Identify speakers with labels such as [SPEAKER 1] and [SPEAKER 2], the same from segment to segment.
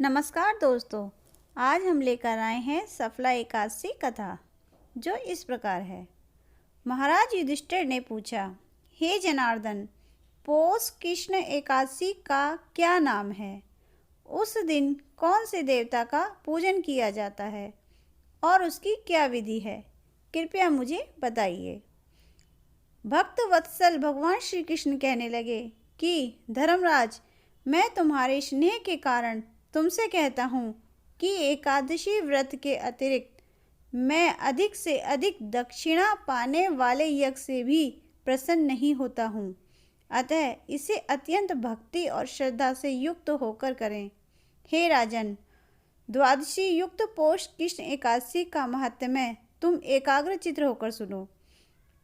[SPEAKER 1] नमस्कार दोस्तों। आज हम लेकर आए हैं सफला एकादशी कथा, जो इस प्रकार है। महाराज युधिष्ठिर ने पूछा, हे जनार्दन, पौष कृष्ण एकादशी का क्या नाम है? उस दिन कौन से देवता का पूजन किया जाता है और उसकी क्या विधि है? कृपया मुझे बताइए। भक्त वत्सल भगवान श्री कृष्ण कहने लगे कि धर्मराज, मैं तुम्हारे स्नेह के कारण तुमसे कहता हूँ कि एकादशी व्रत के अतिरिक्त मैं अधिक से अधिक दक्षिणा पाने वाले यज्ञ से भी प्रसन्न नहीं होता हूँ। अतः इसे अत्यंत भक्ति और श्रद्धा से युक्त होकर करें। हे राजन, द्वादशी युक्त पौष कृष्ण एकादशी का महात्म्य तुम एकाग्रचित्त होकर सुनो।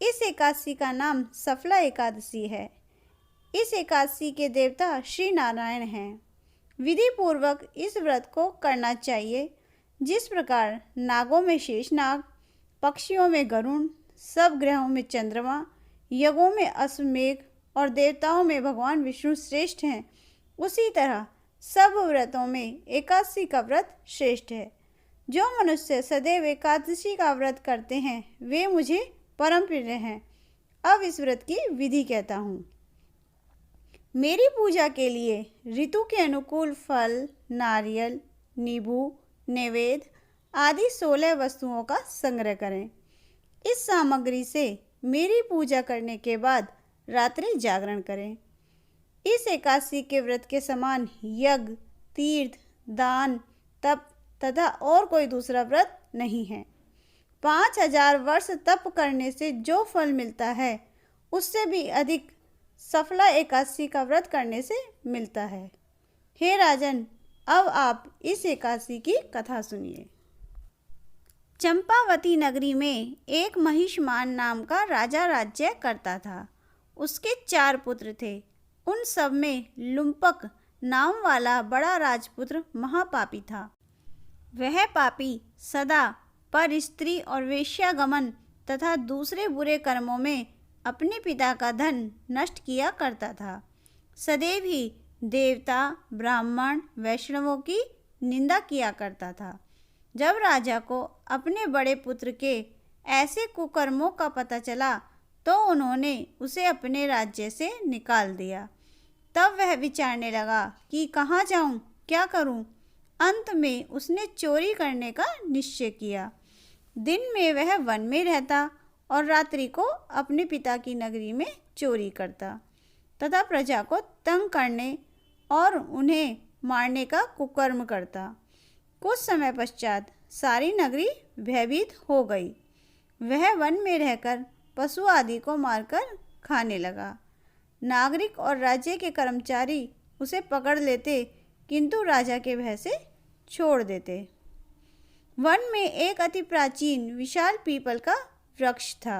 [SPEAKER 1] इस एकादशी का नाम सफला एकादशी है। इस एकादशी के देवता श्री नारायण हैं। विधि पूर्वक इस व्रत को करना चाहिए। जिस प्रकार नागों में शेषनाग, पक्षियों में गरुण, सब ग्रहों में चंद्रमा, यज्ञों में अश्वमेघ और देवताओं में भगवान विष्णु श्रेष्ठ हैं, उसी तरह सब व्रतों में एकादशी का व्रत श्रेष्ठ है। जो मनुष्य सदैव एकादशी का व्रत करते हैं वे मुझे परम प्रिय हैं। अब इस व्रत की विधि कहता हूँ। मेरी पूजा के लिए ऋतु के अनुकूल फल, नारियल, नींबू, नैवेद्य आदि 16 वस्तुओं का संग्रह करें। इस सामग्री से मेरी पूजा करने के बाद रात्रि जागरण करें। इस एकादशी के व्रत के समान यज्ञ, तीर्थ, दान, तप तथा और कोई दूसरा व्रत नहीं है। 5000 वर्ष तप करने से जो फल मिलता है उससे भी अधिक सफला एकादशी का व्रत करने से मिलता है। हे राजन, अब आप इस एकादशी की कथा सुनिए। चंपावती नगरी में एक महिषमान नाम का राजा राज्य करता था। उसके 4 पुत्र थे। उन सब में लुम्पक नाम वाला बड़ा राजपुत्र महापापी था। वह पापी सदा पर स्त्री और वेश्यागमन तथा दूसरे बुरे कर्मों में अपने पिता का धन नष्ट किया करता था। सदैव ही देवता, ब्राह्मण, वैष्णवों की निंदा किया करता था। जब राजा को अपने बड़े पुत्र के ऐसे कुकर्मों का पता चला तो उन्होंने उसे अपने राज्य से निकाल दिया। तब वह विचारने लगा कि कहाँ जाऊँ, क्या करूँ। अंत में उसने चोरी करने का निश्चय किया। दिन में वह वन में रहता और रात्रि को अपने पिता की नगरी में चोरी करता तथा प्रजा को तंग करने और उन्हें मारने का कुकर्म करता। कुछ समय पश्चात सारी नगरी भयभीत हो गई। वह वन में रहकर पशु आदि को मारकर खाने लगा। नागरिक और राज्य के कर्मचारी उसे पकड़ लेते किंतु राजा के भय से छोड़ देते। वन में एक अति प्राचीन विशाल पीपल का वृक्ष था।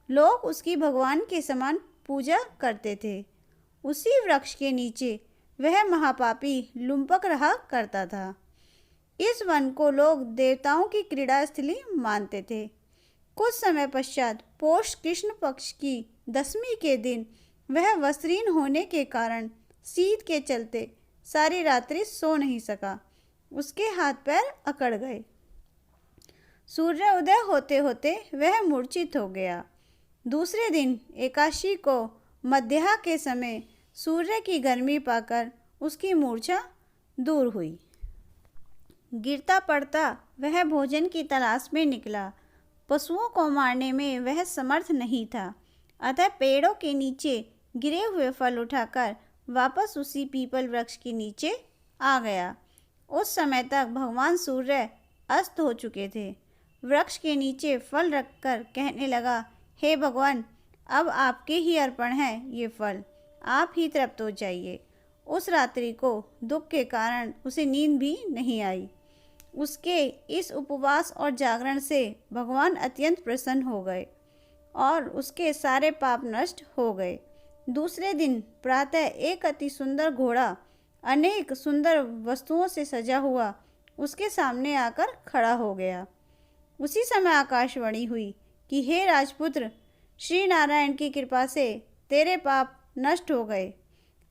[SPEAKER 1] लोग उसकी भगवान के समान पूजा करते थे। उसी वृक्ष के नीचे वह महापापी लुम्पक रहा करता था। इस वन को लोग देवताओं की क्रीड़ा स्थली मानते थे। कुछ समय पश्चात पौष कृष्ण पक्ष की 10वीं के दिन वह वस्त्रहीन होने के कारण शीत के चलते सारी रात्रि सो नहीं सका। उसके हाथ पैर अकड़ गए। सूर्य उदय होते होते वह मूर्छित हो गया। दूसरे दिन एकादशी को मध्याह्न के समय सूर्य की गर्मी पाकर उसकी मूर्छा दूर हुई। गिरता पड़ता वह भोजन की तलाश में निकला। पशुओं को मारने में वह समर्थ नहीं था, अतः पेड़ों के नीचे गिरे हुए फल उठाकर वापस उसी पीपल वृक्ष के नीचे आ गया। उस समय तक भगवान सूर्य अस्त हो चुके थे। वृक्ष के नीचे फल रखकर कहने लगा, हे भगवान, अब आपके ही अर्पण है ये फल, आप ही तृप्त हो जाइए। उस रात्रि को दुख के कारण उसे नींद भी नहीं आई। उसके इस उपवास और जागरण से भगवान अत्यंत प्रसन्न हो गए और उसके सारे पाप नष्ट हो गए। दूसरे दिन प्रातः एक अति सुंदर घोड़ा अनेक सुंदर वस्तुओं से सजा हुआ उसके सामने आकर खड़ा हो गया। उसी समय आकाशवाणी हुई कि हे राजपुत्र, श्री नारायण की कृपा से तेरे पाप नष्ट हो गए।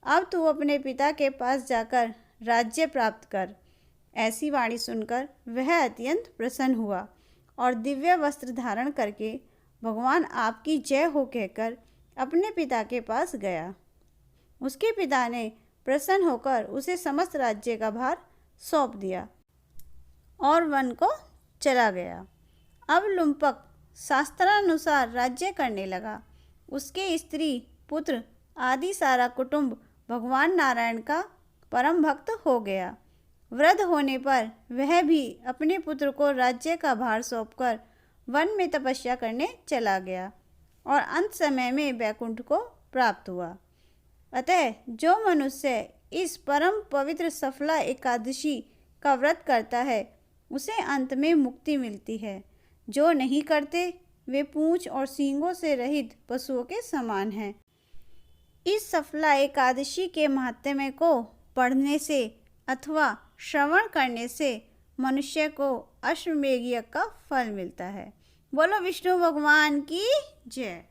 [SPEAKER 1] अब तू अपने पिता के पास जाकर राज्य प्राप्त कर। ऐसी वाणी सुनकर वह अत्यंत प्रसन्न हुआ और दिव्य वस्त्र धारण करके भगवान आपकी जय हो कहकर अपने पिता के पास गया। उसके पिता ने प्रसन्न होकर उसे समस्त राज्य का भार सौंप दिया और वन को चला गया। अब लुम्पक शास्त्रानुसार राज्य करने लगा। उसके स्त्री, पुत्र आदि सारा कुटुंब भगवान नारायण का परम भक्त हो गया। वृद्ध होने पर वह भी अपने पुत्र को राज्य का भार सौंपकर वन में तपस्या करने चला गया और अंत समय में वैकुंठ को प्राप्त हुआ। अतः जो मनुष्य इस परम पवित्र सफला एकादशी का व्रत करता है उसे अंत में मुक्ति मिलती है। जो नहीं करते वे पूंछ और सींगों से रहित पशुओं के समान हैं। इस सफला एकादशी के महात्म्य को पढ़ने से अथवा श्रवण करने से मनुष्य को अश्वमेध यज्ञ का फल मिलता है। बोलो विष्णु भगवान की जय।